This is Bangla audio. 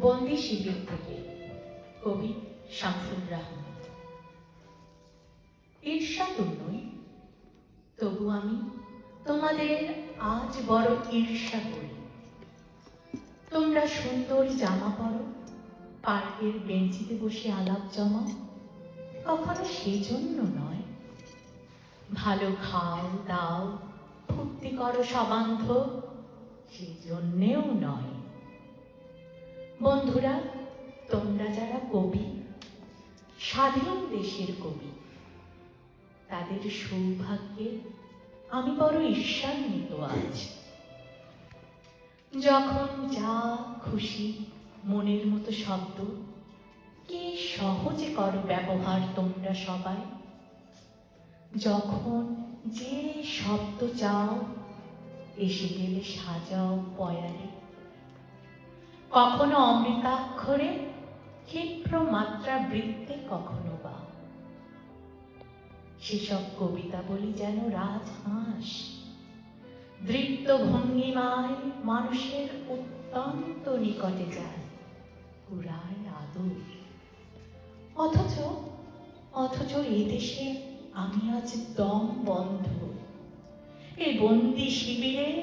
বন্দি শিবির থেকে কবি শামসুর রাহমান। ঈর্ষাতুর নই, তবু আমি তোমাদের আজ বড় ঈর্ষা করি। তোমরা সুন্দর জামা পরো, পার্কের বেঞ্চিতে বসে আলাপ জমাও, কখনো সেজন্য নয়। ভালো খাও দাও, ফুর্তি করো সবান্ধ, সেজন্যেও নয়। বন্ধুরা, তোমরা যারা কবি, স্বাধীন দেশের কবি, তাদের সৌভাগ্যে আমি বড় ঈর্ষান্বিত আজ। যখন যা খুশি মনের মতো শব্দ কি সহজে করো ব্যবহার তোমরা সবাই। যখন যে শব্দ চাও এসে গেলে সাজাও পয়ারে। কখনো অমৃতাক্ষরে, ক্ষিপ্র মাত্রা বৃত্তে, কখনো বা সেসব কবিতা বলি যেন রাজহাঁস, দৃপ্ত ভঙ্গিমায় মানুষের অত্যন্ত নিকটে যায়, পুরায় আদর। অথচ এদেশে আমি আজ দম বন্ধ, এ বন্দি শিবিরে